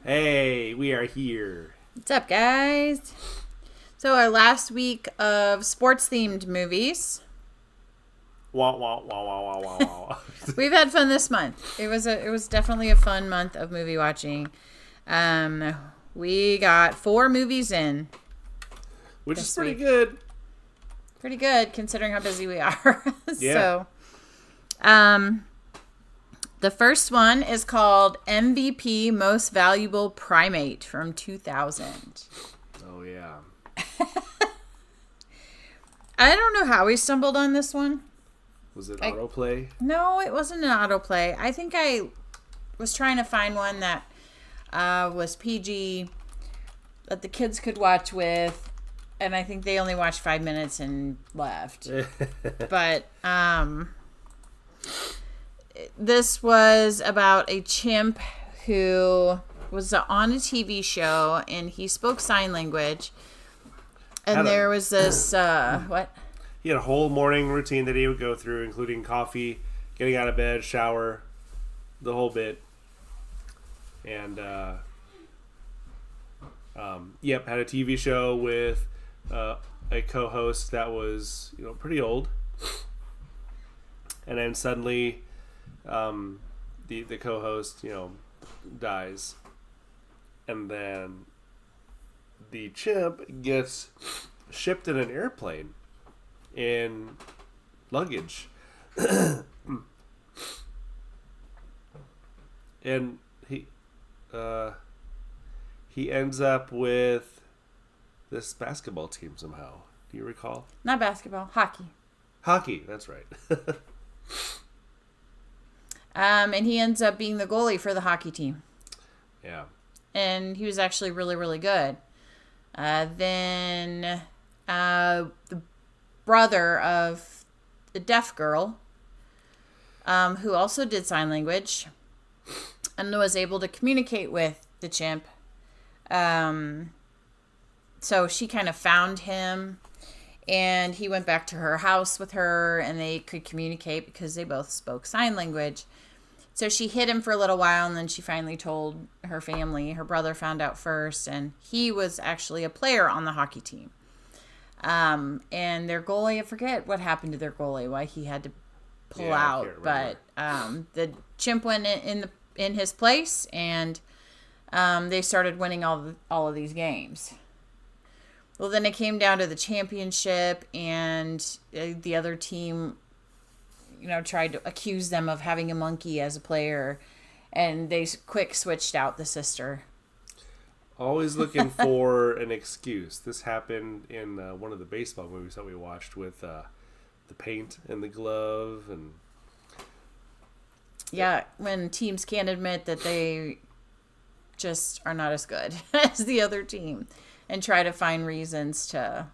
Hey, we are here. What's up, guys? So our last week of sports-themed movies. Wah wah wah wah wah wah wah. We've had fun this month. It was definitely a fun month of movie watching. We got 4 movies in. Which this is pretty week. good. Pretty good considering how busy we are. Yeah. So, the first one is called MVP Most Valuable Primate from 2000. Oh yeah. I don't know how we stumbled on this one. Was it autoplay? No, it wasn't an autoplay. I think I was trying to find one that was PG that the kids could watch with, and I think they only watched 5 minutes and left. But this was about a chimp who was on a TV show, and he spoke sign language. And there was this, what? He had a whole morning routine that he would go through, including coffee, getting out of bed, shower, the whole bit. And, had a TV show with a co-host that was, pretty old. And then suddenly, the co-host, dies. And then the chimp gets shipped in an airplane in luggage. And he ends up with this basketball team somehow. Do you recall? Not basketball, hockey. Hockey, that's right. And he ends up being the goalie for the hockey team. Yeah. And he was actually really, really good. Then the brother of the deaf girl, who also did sign language and was able to communicate with the chimp. So she kind of found him, and he went back to her house with her, and they could communicate because they both spoke sign language. So she hid him for a little while, and then she finally told her family. Her brother found out first, and he was actually a player on the hockey team. And their goalie, I forget what happened to their goalie, why he had to pull out. But the chimp went in his place, and they started winning all of these games. Well, then it came down to the championship, and the other team tried to accuse them of having a monkey as a player, and they quick switched out the sister. Always looking for an excuse. This happened in one of the baseball movies that we watched with the paint and the glove. And yeah, when teams can't admit that they just are not as good as the other team and try to find reasons to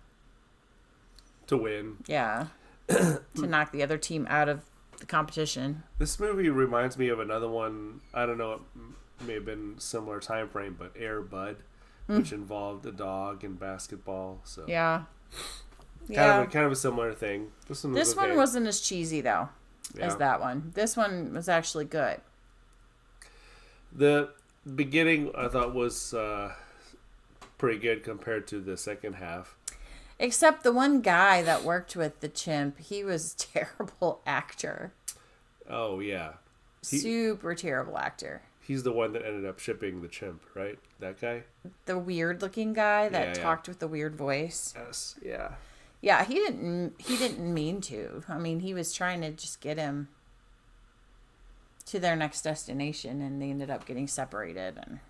win. Yeah. To knock the other team out of the competition. This movie reminds me of another one. I don't know, it may have been similar time frame, but Air Bud, which involved a dog and basketball. So yeah, kind of a similar thing. This one wasn't as cheesy though as that one. This one was actually good. The beginning I thought was pretty good compared to the second half. Except the one guy that worked with the chimp, he was a terrible actor. Oh, yeah. Super terrible actor. He's the one that ended up shipping the chimp, right? That guy? The weird-looking guy that talked with the weird voice. Yes, yeah. Yeah, he didn't mean to. I mean, he was trying to just get him to their next destination, and they ended up getting separated. And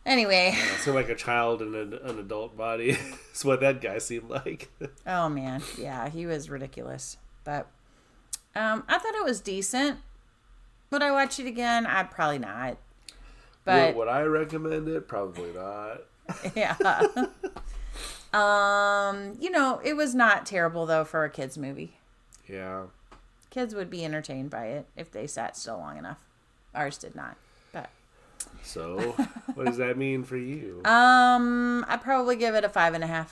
anyway. Yeah, so like a child in an adult body. That's what that guy seemed like. Oh, man. Yeah, he was ridiculous. But I thought it was decent. Would I watch it again? I'd probably not. But would I recommend it? Probably not. Yeah. It was not terrible, though, for a kid's movie. Yeah. Kids would be entertained by it if they sat still long enough. Ours did not. But so, what does that mean for you? I'd probably give it a 5.5.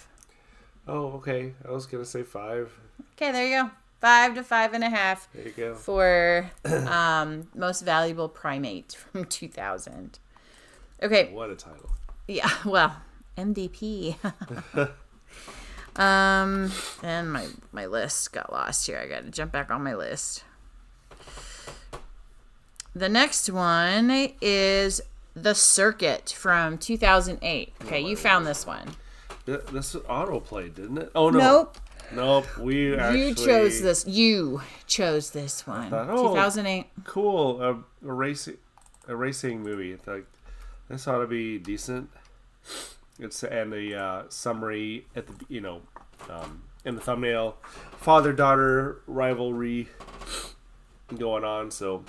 Oh, okay. I was going to say 5. Okay, there you go. 5 to 5.5. There you go. For most valuable primate from 2000. Okay. What a title. Yeah, well, MVP. And my list got lost here. I got to jump back on my list. The next one is The Circuit from 2008. Okay, you found this one. This autoplayed, didn't it? Oh, no. Nope. We actually... You chose this. You chose this one. Thought, 2008. Cool. A racing movie. It's like, this ought to be decent. It's and the summary at the in the thumbnail, father-daughter rivalry going on. So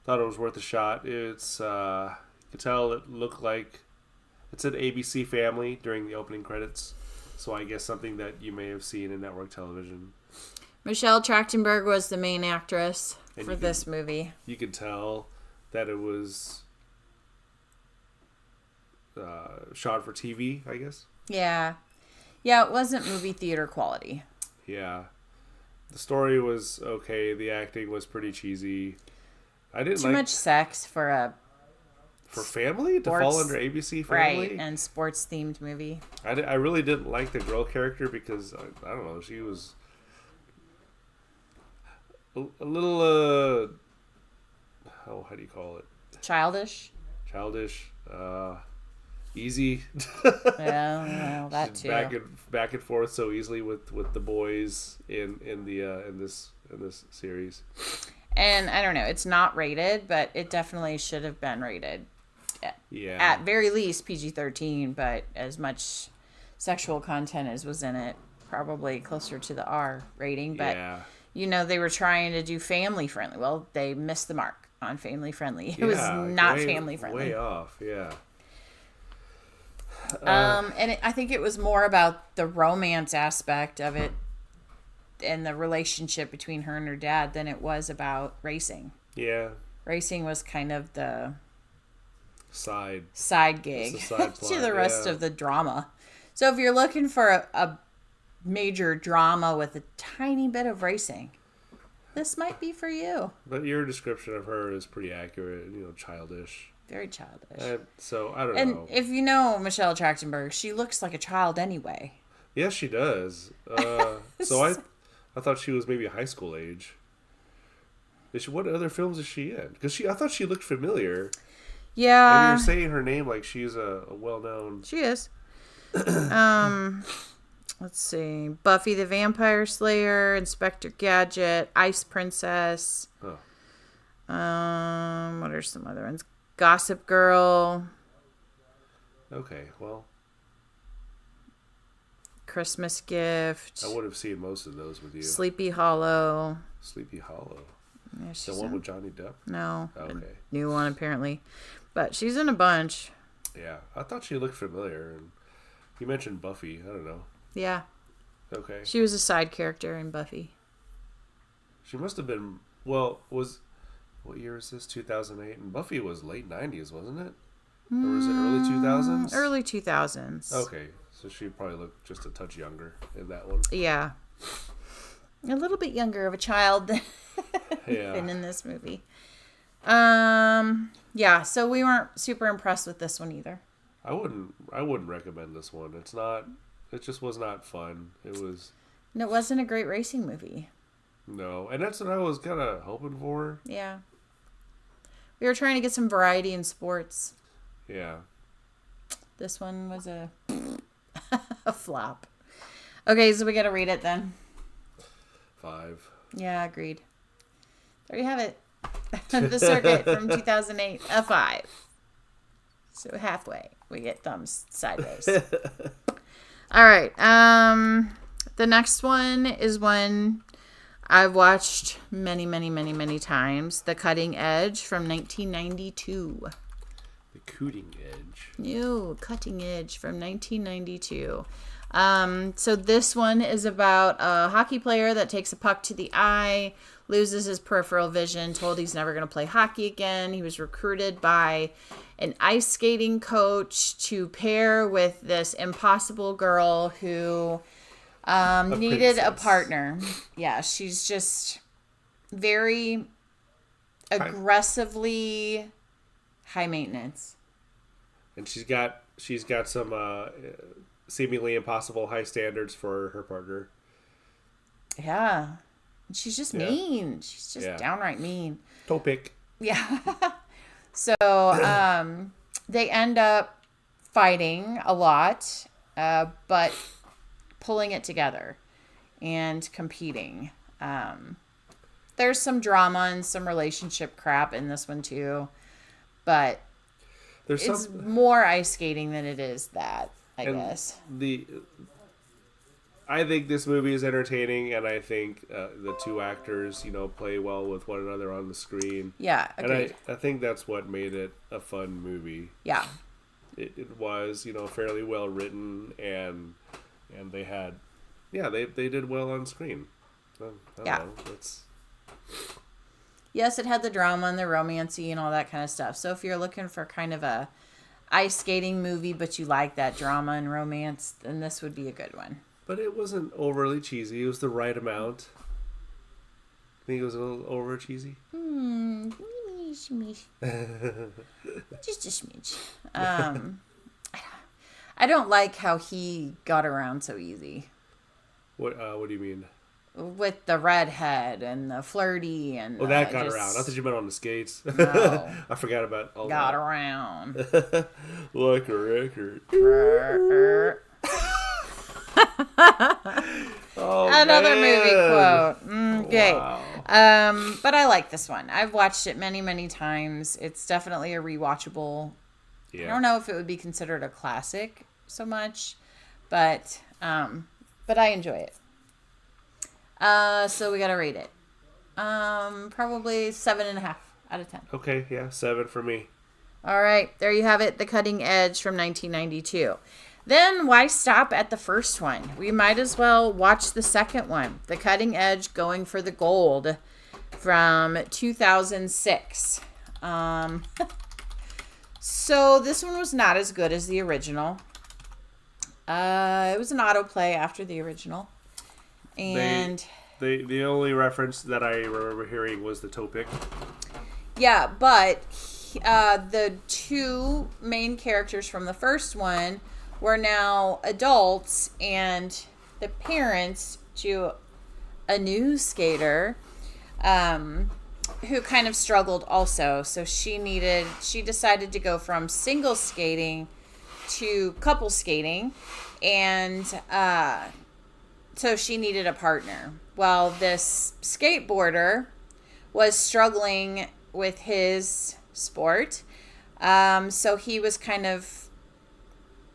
thought it was worth a shot. It's you could tell it looked like it's an ABC Family during the opening credits. So I guess something that you may have seen in network television. Michelle Trachtenberg was the main actress for this movie. You could tell that it was shot for TV, I guess. Yeah, it wasn't movie theater quality. Yeah, the story was okay. The acting was pretty cheesy. I didn't too much sex for a family to fall under ABC Family, right? And sports themed movie. I really didn't like the girl character because I don't know, she was a little how do you call it? Childish. Easy. Yeah, that too. Back and forth so easily with the boys in this series. And I don't know, it's not rated, but it definitely should have been rated. Yeah. At very least PG-13, but as much sexual content as was in it, probably closer to the R rating. But yeah. They were trying to do family friendly. Well, they missed the mark on family friendly. It was not family friendly. Way off, yeah. I think it was more about the romance aspect of it and the relationship between her and her dad than it was about racing. Yeah. Racing was kind of the side gig side plot, to the rest of the drama. So if you're looking for a major drama with a tiny bit of racing, this might be for you. But your description of her is pretty accurate, childish. Very childish. So I don't know. And if you know Michelle Trachtenberg, she looks like a child anyway. Yes, she does. So I thought she was maybe high school age. What other films is she in? Because I thought she looked familiar. Yeah. And you're saying her name like she's a well-known... She is. Let's see. Buffy the Vampire Slayer, Inspector Gadget, Ice Princess. Oh. What are some other ones? Gossip Girl. Okay, well. Christmas Gift. I would have seen most of those with you. Sleepy Hollow. Sleepy Hollow. Yeah, the one with Johnny Depp? No. Okay. A new one, apparently. But she's in a bunch. Yeah. I thought she looked familiar. And you mentioned Buffy. I don't know. Yeah. Okay. She was a side character in Buffy. She must have been... Well, what year is this? 2008? And Buffy was late 90s, wasn't it? Or was it early 2000s? Early 2000s. Okay. So she probably looked just a touch younger in that one. Yeah. A little bit younger of a child than yeah. in this movie. Yeah, so we weren't super impressed with this one either. I wouldn't recommend this one. It just was not fun. It wasn't a great racing movie. No, and that's what I was kind of hoping for. Yeah. We were trying to get some variety in sports. Yeah. This one was a flop. Okay, so we got to read it then. 5. Yeah, agreed. There you have it. The Circuit from 2008, a 5. So halfway. We get thumbs sideways. All right. The next one is one I've watched many, many, many, many times. The Cutting Edge from 1992. The Cutting Edge. New Cutting Edge from 1992. So this one is about a hockey player that takes a puck to the eye, loses his peripheral vision, told he's never going to play hockey again. He was recruited by an ice skating coach to pair with this impossible girl who needed a partner. Yeah, she's just very aggressively high maintenance. and she's got some seemingly impossible high standards for her partner. Yeah. She's just mean. She's just downright mean. Topic. Yeah. So they end up fighting a lot, but pulling it together and competing. There's some drama and some relationship crap in this one too, but it's more ice skating than it is that, I guess. I think this movie is entertaining, and I think the two actors, play well with one another on the screen. Yeah, agreed. And I think that's what made it a fun movie. Yeah. It was, fairly well written, and they had, they did well on screen. I don't know. Yes, it had the drama and the romancy and all that kind of stuff. So if you're looking for kind of a ice skating movie, but you like that drama and romance, then this would be a good one. But it wasn't overly cheesy. It was the right amount. I think it was a little over cheesy. Just a smidge. I don't like how he got around so easy. What do you mean? With the redhead and the flirty and that got around. I thought you meant on the skates. No. I forgot about all got that. Around. Like a record. Another movie quote. Okay. Wow. But I like this one. I've watched it many, many times. It's definitely a rewatchable. Yeah. I don't know if it would be considered a classic so much, but I enjoy it. So we gotta rate it. Probably 7.5 out of 10. Okay, yeah, 7 for me. All right, there you have it. The Cutting Edge from 1992. Then why stop at the first one? We might as well watch the second one, The Cutting Edge Going for the Gold from 2006. So this one was not as good as the original. It was an autoplay after the original. And the only reference that I remember hearing was the Topic. Yeah, but the two main characters from the first one were now adults and the parents to a new skater who kind of struggled also. So she decided to go from single skating to couple skating, and so she needed a partner. Well, this skateboarder was struggling with his sport. So he was kind of,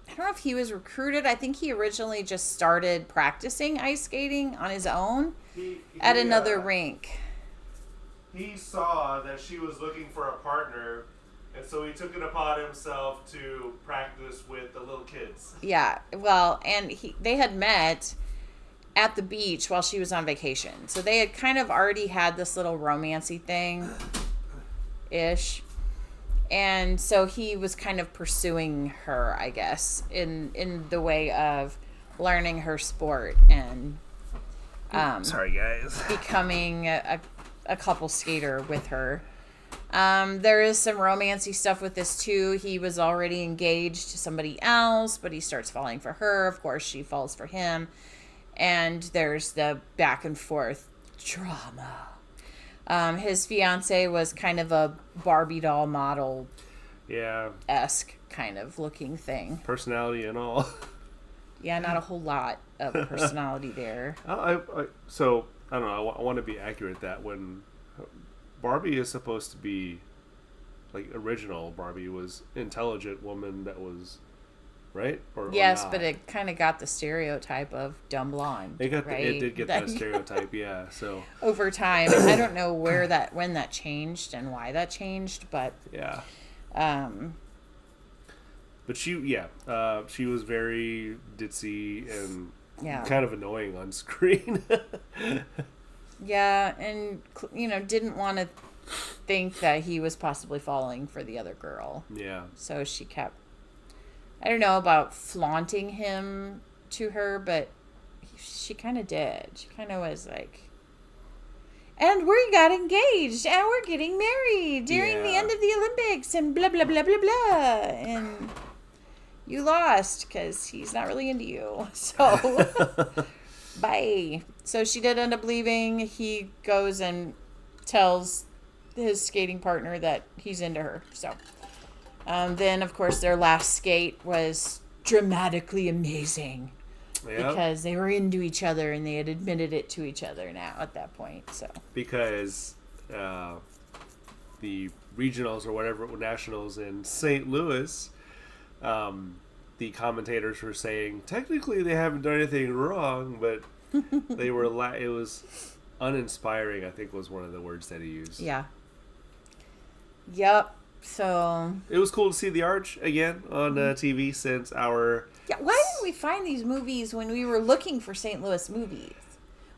I don't know if he was recruited. I think he originally just started practicing ice skating on his own at another rink. He saw that she was looking for a partner, and so he took it upon himself to practice with the little kids. Yeah, well, and they had met at the beach while she was on vacation. So they had kind of already had this little romancy thing-ish. And so he was kind of pursuing her, I guess, in the way of learning her sport and sorry, guys, becoming a couple skater with her. There is some romancy stuff with this too. He was already engaged to somebody else, but he starts falling for her. Of course, she falls for him. And there's the back and forth drama. His fiance was kind of a Barbie doll model, esque kind of looking thing. Personality and all. Yeah, not a whole lot of personality there. So I don't know. I want to be accurate that when Barbie is supposed to be like original Barbie was intelligent woman that was. Right? Or yes, not. But it kind of got the stereotype of dumb blonde. It right? Did get that stereotype, yeah. So over time, I don't know when that changed and why that changed, but yeah. But she was very ditzy and kind of annoying on screen. Yeah, and didn't want to think that he was possibly falling for the other girl. Yeah. So she kept. I don't know about flaunting him to her, but she kind of did. She kind of was like, and we got engaged, and we're getting married during the end of the Olympics, and blah, blah, blah, blah, blah. And you lost because he's not really into you. So, bye. So she did end up leaving. He goes and tells his skating partner that he's into her. So, then, of course, their last skate was dramatically amazing. Yep. Because they were into each other and they had admitted it to each other now at that point. So Because the regionals or whatever, nationals in St. Louis, the commentators were saying technically they haven't done anything wrong, but they were it was uninspiring, I think was one of the words that he used. yeah. Yep. So It was cool to see the Arch again on TV since our... yeah, why didn't we find these movies when we were looking for St. Louis movies?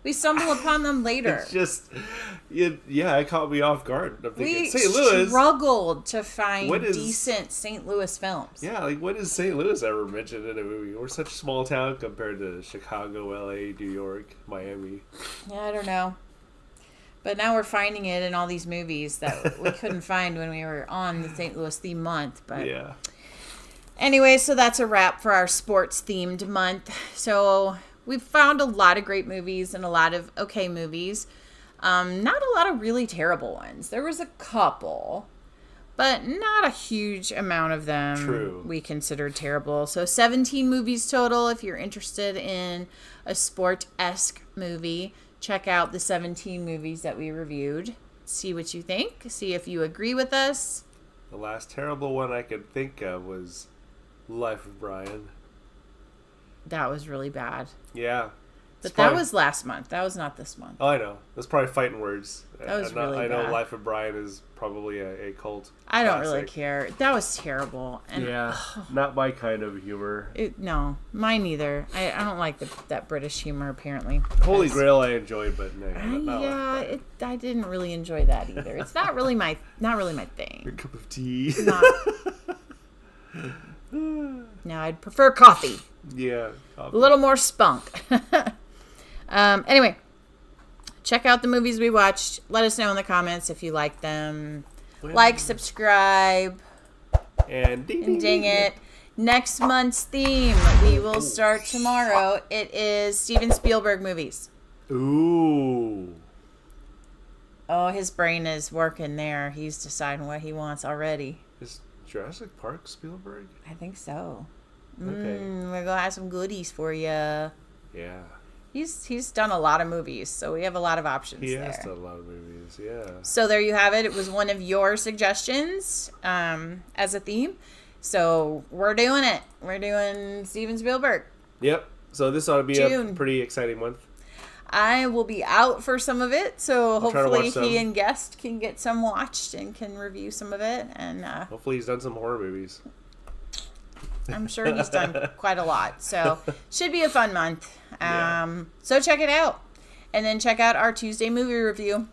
We stumbled upon them later. It's just... Yeah, it caught me off guard. I'm thinking, We St. Louis... struggled to find What is- decent St. Louis films. Yeah, like when is St. Louis ever mentioned in a movie? We're such a small town compared to Chicago, LA, New York, Miami. Yeah, I don't know. But now we're finding it in all these movies that we couldn't find when we were on the St. Louis theme month. But Yeah. anyway, so that's a wrap for our sports themed month. So we've found a lot of great movies and a lot of okay movies. Not a lot of really terrible ones. There was a couple, but not a huge amount of them True. we considered terrible. So 17 movies total. If you're interested in a sport-esque movie, check out the 17 movies that we reviewed. See what you think. See if you agree with us. The last terrible one I could think of was Life of Brian. That was really bad. Yeah. But It's that probably- was last month. That was not this month. Oh, I know. That's probably fighting words. That was really I know bad. Life of Brian is probably a cult I don't really classic. care. That was terrible. And Yeah, not my kind of humor. no, mine neither. I don't like that British humor apparently. Holy Because- Grail I enjoyed, but no, not Yeah, like that. I didn't really enjoy that either. It's not really my Your thing. cup of tea. Not, no, I'd prefer coffee. Yeah. A little more spunk. Anyway, check out the movies we watched. Let us know in the comments if you like them. Like, subscribe, And and ding it. Next month's theme, we will start tomorrow. It is Steven Spielberg movies. Ooh. Oh, his brain is working there. He's deciding what he wants already. Is Jurassic Park Spielberg? I think so. Okay. We're gonna have some goodies for you. Yeah. He's done a lot of movies, so we have a lot of options He there. has done a lot of movies, yeah. So there you have it. It was one of your suggestions as a theme. So we're doing it. We're doing Steven Spielberg. Yep. So this ought to be a June. pretty exciting month. I will be out for some of it, so I'll try to hopefully watch some. he and Guest can get some watched and can review some of it. And Hopefully he's done some horror movies. I'm sure he's done quite a lot. So should be a fun month. Yeah. So check it out. And then check out our Tuesday movie review.